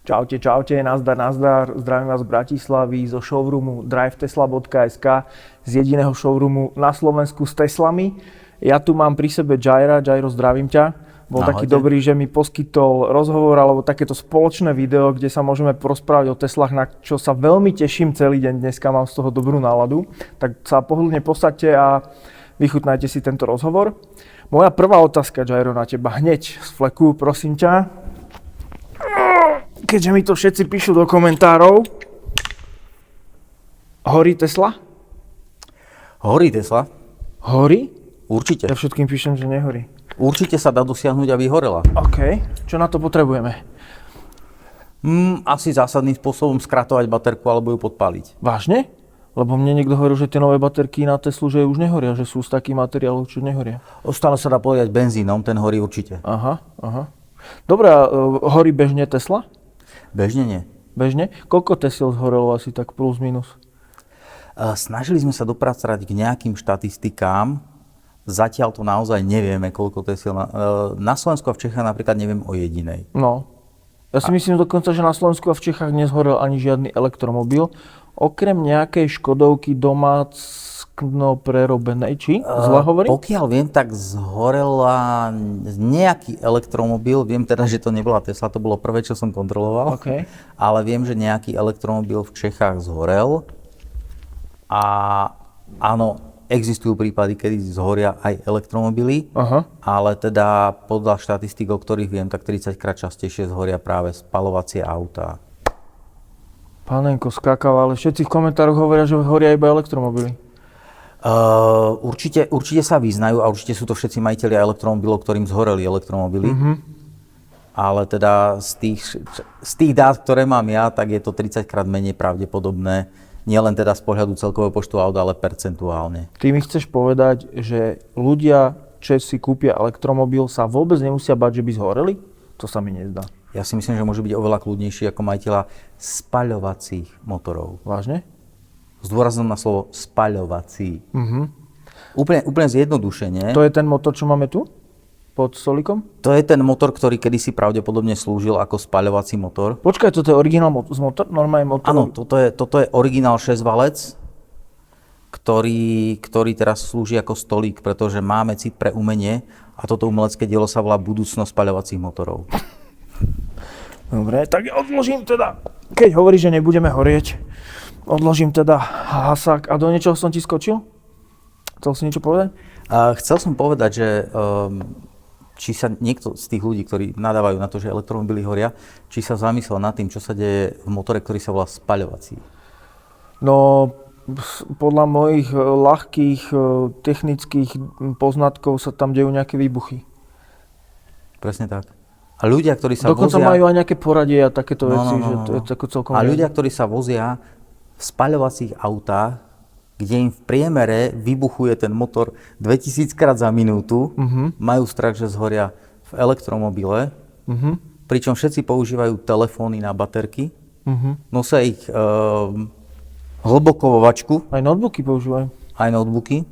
Čaute, čaute, nazdar, zdravím vás z Bratislavy, zo showroomu drivetesla.sk, z jediného showroomu na Slovensku s Teslami. Ja tu mám pri sebe Jaira. Jairo, zdravím ťa. Bol taký dobrý, že mi poskytol rozhovor alebo takéto spoločné video, kde sa môžeme porozprávať o Teslách, na čo sa veľmi teším celý deň. Dneska mám z toho dobrú náladu. Tak sa pohodlne posaďte a vychutnajte si tento rozhovor. Moja prvá otázka, Jairo, na teba hneď z fleku, prosím ťa. Keďže mi to všetci píšu do komentárov. Horí Tesla? Horí Tesla? Horí? Určite. Ja všetkým píšem, že nehorí. Určite sa dá dosiahnuť, aby horela. OK. Čo na to potrebujeme? Asi zásadným spôsobom skratovať baterku alebo ju podpáliť. Vážne? Lebo mne niekto hovoril, že tie nové baterky na Teslu, že už nehoria, že sú z takých materiálov, čo nehoria. Stále sa dá povedať benzínom, ten horí určite. Aha. Dobre, horí bežne Tesla? Bežne nie. Bežne? Koľko Tesiel zhorelo asi tak plus minus? Snažili sme sa dopracovať k nejakým štatistikám. Zatiaľ to naozaj nevieme, koľko Tesiel. Na Slovensku a v Čechách napríklad neviem o jedinej. No. Ja si myslím dokonca, že na Slovensku a v Čechách nezhorel ani žiadny elektromobil. Okrem nejakej Škodovky domácno prerobenej, či? Zle hovorím? Pokiaľ viem, tak zhorela nejaký elektromobil. Viem teda, že to nebola Tesla, to bolo prvé, čo som kontroloval. Okay. Ale viem, že nejaký elektromobil v Čechách zhorel. A áno, existujú prípady, kedy zhoria aj elektromobily. Aha. Ale teda podľa štatistík, o ktorých viem, tak 30-krát častejšie zhoria práve spaľovacie autá. Pánenko, skákava, ale všetci v komentároch hovoria, že horia iba elektromobily. Určite sa vyznajú a určite sú to všetci majitelia elektromobilov, ktorým zhoreli elektromobily. Ale teda z tých dát, ktoré mám ja, tak je to 30-krát menej pravdepodobné. Nielen teda z pohľadu celkového počtu aut, ale percentuálne. Ty mi chceš povedať, že ľudia, čo si kúpia elektromobil, sa vôbec nemusia bať, že by zhoreli? To sa mi nezdá. Ja si myslím, že môže byť oveľa kľudnejší ako majiteľa spaľovacích motorov. Vážne? Zdôraznom na slovo spaľovací. Úplne zjednodušene. To je ten motor, čo máme tu? Pod stolikom? To je ten motor, ktorý kedysi pravdepodobne slúžil ako spaľovací motor. Počkaj, toto je originál motor? Normálny motor? Áno, toto je originál 6-valec, ktorý teraz slúži ako stolík, pretože máme cit pre umenie a toto umelecké dielo sa volá budúcnosť spaľovacích motorov. Dobre, tak odložím teda, keď hovoríš, že nebudeme horieť, odložím teda hasák. A do niečoho som ti skočil? Chcel si niečo povedať? Chcel som povedať, že či sa niekto z tých ľudí, ktorí nadávajú na to, že elektromobily horia, či sa zamyslel nad tým, čo sa deje v motore, ktorý sa volá spaľovací. No, podľa mojich ľahkých technických poznatkov sa tam dejú nejaké výbuchy. Presne tak. A ľudia, ktorí sa dokonca vozia... majú aj nejaké poradie a takéto veci, že to je tako celkom... A ľudia, ktorí sa vozia v spaľovacích autách, kde im v priemere vybuchuje ten motor 2000 krát za minútu, majú strach, že zhoria v elektromobile, pričom všetci používajú telefóny na baterky, nosia ich hlboko vo vačku. Aj notebooky používajú. Aj notebooky.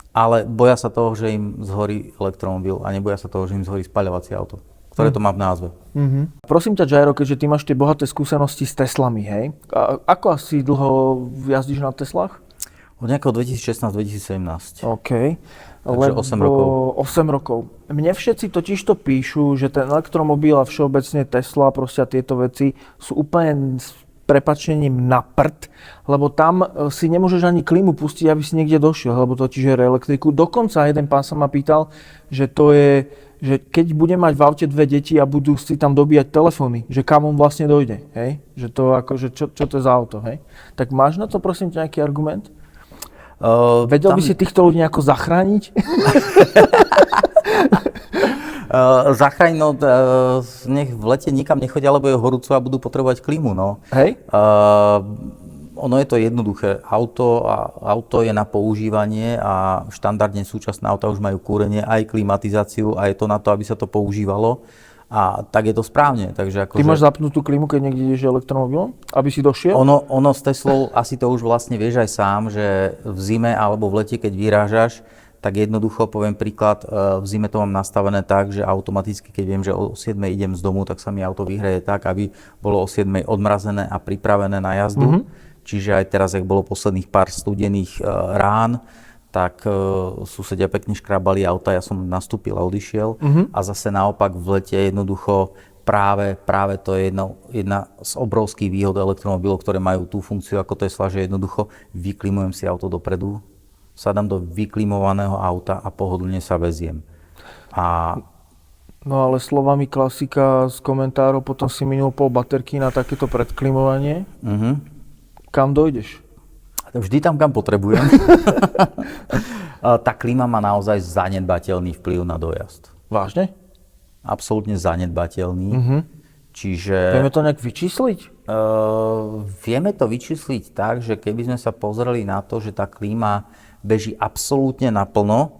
Ale boja sa toho, že im zhorí elektromobil a neboja sa toho, že im zhorí spaľovacie auto, ktoré to má v názve. Prosím ťa, Jairo, keďže ty máš tie bohaté skúsenosti s Teslami, hej? Ako asi dlho jazdíš na Teslách? Od nejakého 2016-2017. OK. Takže 8 rokov. 8 rokov. Mne všetci totiž to píšu, že ten elektromobil a všeobecne Tesla, proste tieto veci sú úplne prepačením na prd, lebo tam si nemôžeš ani klímu pustiť, aby si niekde došiel, lebo to ti žere elektriku. Dokonca jeden pán sa ma pýtal, že to je, že keď bude mať v aute 2 deti a budú si tam dobíjať telefóny, že kam on vlastne dojde, hej? Že to akože, čo to je za auto, hej? Tak máš na to prosím ťa nejaký argument? Vedel by si týchto ľudí nejako zachrániť? Zachrániť, nech v lete nikam nechodia, lebo je horúco a budú potrebovať klímu, no. Hej? Ono je to jednoduché. Auto je na používanie a štandardne súčasné auta už majú kúrenie, aj klimatizáciu a je to na to, aby sa to používalo. A tak je to správne. Takže Ty máš zapnutú klímu, keď niekde ideš elektromobilom, aby si došiel? Ono s Teslou, asi to už vlastne vieš aj sám, že v zime alebo v lete, keď vyrážaš, tak jednoducho poviem príklad, v zime to mám nastavené tak, že automaticky, keď viem, že o 7 idem z domu, tak sa mi auto vyhreje tak, aby bolo o 7 odmrazené a pripravené na jazdu. Čiže aj teraz, ak bolo posledných pár studených rán, tak susedia pekne škrábali auta, ja som nastúpil a odišiel. A zase naopak v lete jednoducho práve to je jedna z obrovských výhod elektromobilov, ktoré majú tú funkciu ako Tesla, že jednoducho vyklimujem si auto dopredu, sadám do vyklimovaného auta a pohodlne sa veziem. No ale slovami klasika z komentárov, potom si minul pol baterky na takéto predklimovanie. Kam dojdeš? Vždy tam, kam potrebujem. Tá klíma má naozaj zanedbateľný vplyv na dojazd. Vážne? Absolútne zanedbateľný. Čiže... Vieme to nejak vyčísliť? Vieme to vyčísliť tak, že keby sme sa pozreli na to, že tá klíma beží absolútne naplno,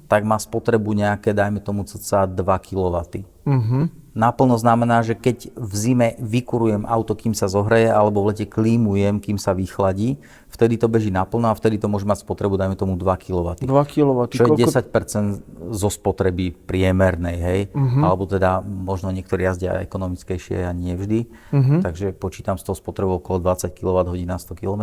tak má spotrebu nejaké, dajme tomu cca 2 kW. Naplno znamená, že keď v zime vykurujem auto, kým sa zohreje, alebo v lete klímujem, kým sa vychladí, vtedy to beží naplno a vtedy to môže mať spotrebu, dajme tomu 2 kW. 2 kW. Čo je 10% zo spotreby priemernej, hej? Alebo teda možno niektorí jazdia ekonomickejšie a nie vždy. Takže počítam s tou spotrebou okolo 20 kWh na 100 km.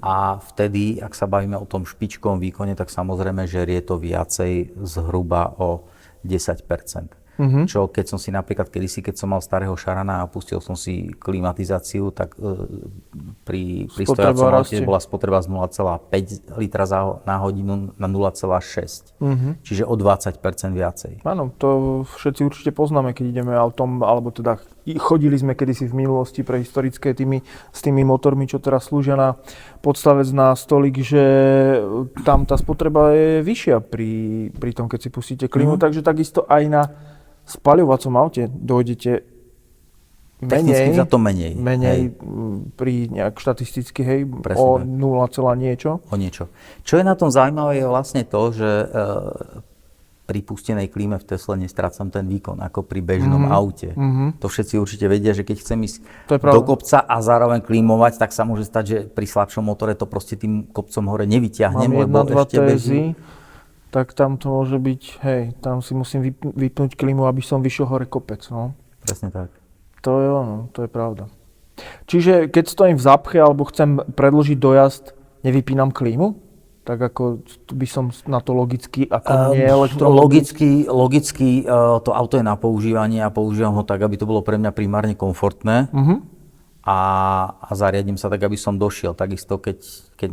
A vtedy, ak sa bavíme o tom špičkovom výkone, tak samozrejme žerie to viacej zhruba o 10%. Čo keď som si napríklad kedysi, keď som mal starého Šarana a pustil som si klimatizáciu, tak pri stojacom aute bola spotreba z 0,5 litra na hodinu na 0,6. Čiže o 20% viacej. Áno, to všetci určite poznáme, keď ideme autom, alebo teda chodili sme kedysi v minulosti prehistorické s tými motormi, čo teraz slúžia na podstavec na stolík, že tam tá spotreba je vyššia pri tom, keď si pustíte klímu, takže takisto aj na spaľovacom aute dojdete technicky za to menej pri nejak štatisticky, hej, o 0, niečo. O niečo. Čo je na tom zaujímavé je vlastne to, že pri pustenej klíme v Tesle nestrácam ten výkon ako pri bežnom aute. To všetci určite vedia, že keď chcem ísť do kopca a zároveň klímovať, tak sa môže stať, že pri slabšom motore to proste tým kopcom hore nevyťahnem, lebo ešte beží. Tak tam to môže byť, hej, tam si musím vypnúť klímu, aby som vyšiel hore kopec, no. Presne tak. To je ono, to je pravda. Čiže keď stojím v zápche alebo chcem predĺžiť dojazd, nevypínam klímu? Tak ako by som na to logicky, ako nie elektromobil? Logicky to auto je na používanie a používam ho tak, aby to bolo pre mňa primárne komfortné. A zariadím sa tak, aby som došiel. Takisto, keď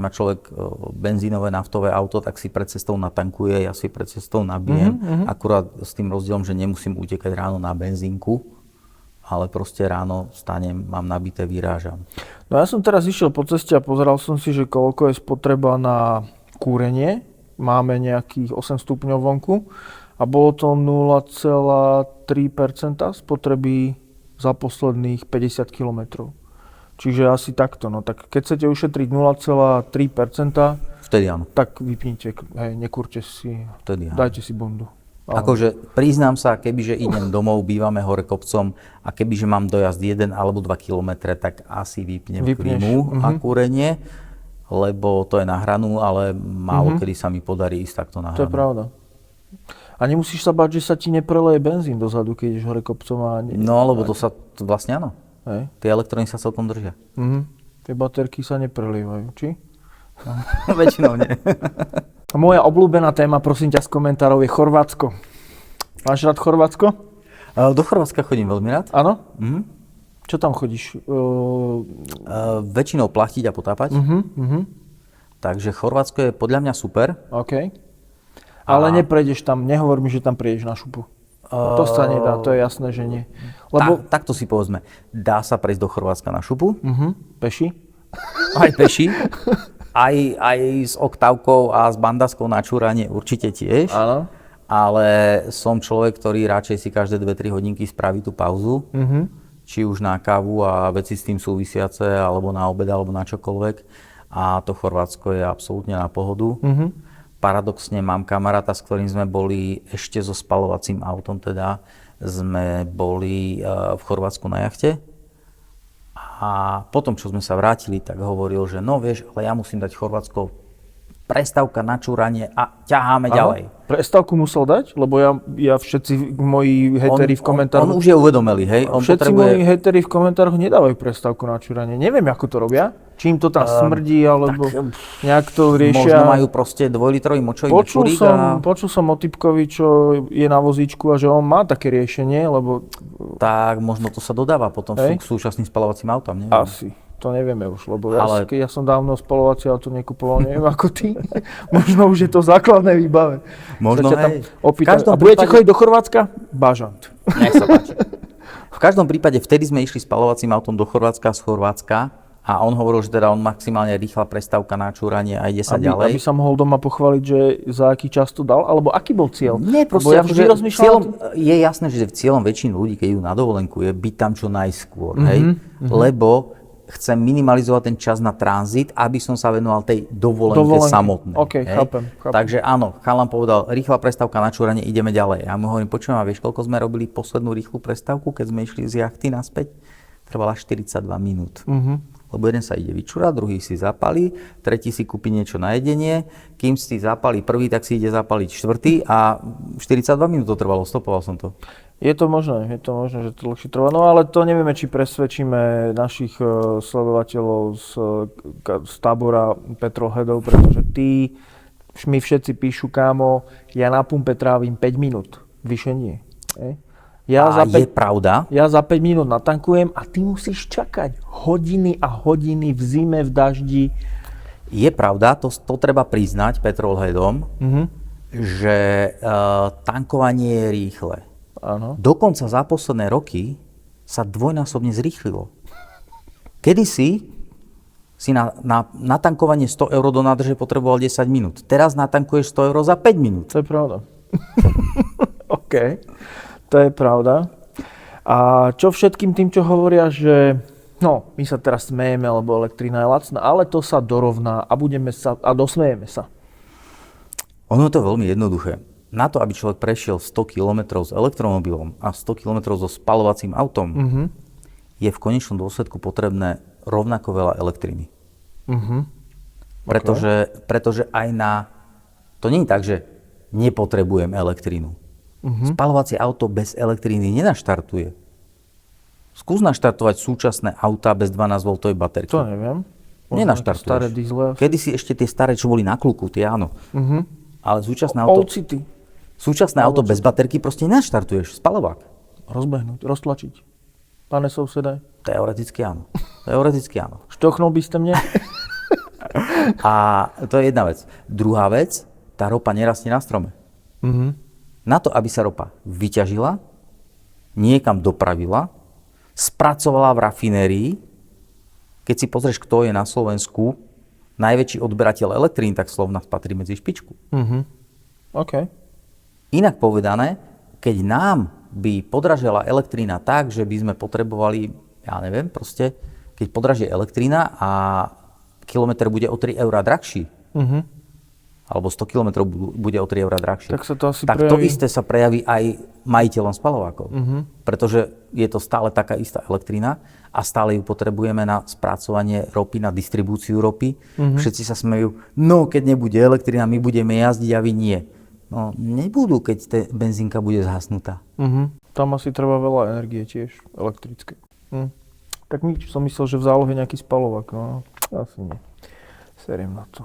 má človek benzínové, naftové auto, tak si pred cestou natankuje, ja si pred cestou nabijem. Akurát s tým rozdielom, že nemusím utekať ráno na benzínku, ale proste ráno vstanem, mám nabité, vyrážam. No ja som teraz išiel po ceste a pozeral som si, že koľko je spotreba na kúrenie. Máme nejakých 8 stupňov vonku a bolo to 0,3% spotreby za posledných 50 km. Čiže asi takto. No tak keď chcete ušetriť 0,3%, vtedy áno. Tak vypnite, hej, nekúrte si, dajte si bundu. Akože priznám sa, kebyže idem domov, bývame hore kopcom a kebyže mám dojazd 1 alebo 2 km, tak asi vypnem klímu a kúrenie, lebo to je na hranu, ale málo kedy sa mi podarí ísť takto na hranu. To je pravda. A nemusíš sa báť, že sa ti nepreleje benzín dozadu, keď ideš hore kopcom a... No, lebo to sa vlastne áno. Hej. Tie elektrony sa celkom držia. Tie baterky sa neprelievajú, či? No, väčšinou nie. Moja obľúbená téma, prosím ťa, z komentárov je Chorvátsko. Máš rád Chorvátsko? Do Chorvátska chodím veľmi rád. Áno? Čo tam chodíš? Väčšinou plachtiť a potápať. Takže Chorvátsko je podľa mňa super. OK. Ale neprejdeš tam, nehovor mi, že tam prejdeš na šupu. To sa nedá, to je jasné, že nie. Lebo... Takto si povedzme, dá sa prejsť do Chorvátska na šupu. Peši? Aj peši. Aj s oktávkou a s bandaskou na čúranie určite tiež. Áno. Ale som človek, ktorý radšej si každé 2-3 hodinky spraví tú pauzu. Či už na kávu a veci s tým súvisiace, alebo na obed, alebo na čokoľvek. A to Chorvátsko je absolútne na pohodu. Paradoxne mám kamaráta, s ktorým sme boli ešte so spaľovacím autom, teda sme boli v Chorvátsku na jachte. A potom, čo sme sa vrátili, tak hovoril, že no vieš, ale ja musím dať Chorvátsko prestávka na čúranie a ťaháme ďalej. Prestávku musel dať? Lebo ja všetci moji hejteri v komentároch... On už je uvedomelý, hej? On všetci moji hejteri v komentároch nedávajú prestávku na čúranie. Neviem, ako to robia. Čím to tam smrdí, alebo nejak to riešia. Možno majú proste 2-litrový močový mečurík Počul som o typkovi, čo je na vozíčku a že on má také riešenie, lebo... Tak možno to sa dodáva potom k súčasným spaľovacím autám, neviem. Asi. To nevieme už, lebo keď ja som dávno spalovacie auto nekupoval, neviem ako ty. Možno už je to základné výbave. Možno, hej. A budete chodiť do Chorvátska? Bažant. Nech sa páči. V každom prípade vtedy sme išli spaľovacím autom do Chorvátska z Chorvátska a on hovoril, že teda on maximálne rýchla prestávka na čúranie a ide sa ďalej. Aby sa mohol doma pochváliť, že za aký čas to dal? Alebo aký bol cieľ? Nie, proste ja je jasné, že cieľom väčšiny ľudí, keď idú na dovolenku, je byť tam čo najskôr, hej? Lebo chcem minimalizovať ten čas na tranzit, aby som sa venoval tej dovolenke samotnej. OK, chápem. Takže áno, chalan povedal, rýchla prestávka na čúranie, ideme ďalej. Ja mu hovorím, počujem, a vieš, koľko sme robili poslednú rýchlu prestávku, keď sme išli z jachty naspäť? Trvala 42 minút. Lebo jeden sa ide vyčúrať, druhý si zapalí, tretí si kúpi niečo na jedenie, kým si zapalí prvý, tak si ide zapaliť štvrtý a 42 minút to trvalo, stopoval som to. Je to možné, že to dlhšie trvá. No ale to nevieme, či presvedčíme našich sledovateľov z tábora petrolheadov, pretože mi všetci píšu, kámo, ja na pumpe trávim 5 minút, vyše nie. Je pravda? Ja za 5 minút natankujem a ty musíš čakať hodiny a hodiny v zime, v daždi. Je pravda, to treba priznať petrolheadom, že tankovanie je rýchle. Áno. Dokonca za posledné roky sa dvojnásobne zrýchlilo. Kedysi si na tankovanie 100 eur do nádrže potreboval 10 minút. Teraz natankuješ 100 eur za 5 minút. To je pravda. OK, to je pravda. A čo všetkým tým, čo hovoria, že my sa teraz smejeme, lebo elektrina je lacná, ale to sa dorovná a dosmejeme sa. Ono je to veľmi jednoduché. Na to, aby človek prešiel 100 km s elektromobilom a 100 km so spaľovacím autom, je v konečnom dôsledku potrebné rovnako veľa elektriny. Pretože aj to nie je tak, že nepotrebujem elektrínu. Spaľovacie auto bez elektriny nenaštartuje. Skús naštartovať súčasné autá bez 12V baterky. To neviem. Nenaštartuješ. Staré diesle. Kedysi ešte tie staré, čo boli na kluku, tie áno. Ale súčasné auto... Súčasné auto bez baterky proste nenaštartuješ. Spaľovák. Rozbehnúť, roztlačiť. Pane sousede? Teoreticky áno. Štochnul by ste mne? A to je jedna vec. Druhá vec, tá ropa nerastie na strome. Na to, aby sa ropa vyťažila, niekam dopravila, spracovala v rafinérii. Keď si pozrieš, kto je na Slovensku najväčší odberateľ elektrín, tak Slovnaft patrí medzi špičku. OK. Inak povedané, keď nám by podražila elektrína tak, že by sme potrebovali, ja neviem, proste, keď podraží elektrína a kilometr bude o 3 € drahší, alebo 100 km bude o 3 € drahší, tak to isté sa prejaví aj majiteľom spaľovákov. Pretože je to stále taká istá elektrína a stále ju potrebujeme na spracovanie ropy, na distribúciu ropy. Všetci sa smejú, keď nebude elektrína, my budeme jazdiť a vy nie. No, nebudú, keď benzínka bude zhasnutá. Tam asi treba veľa energie tiež, elektrické. Tak nič, som myslel, že v zálohe nejaký spaľovák, no asi nie. Seriem na to.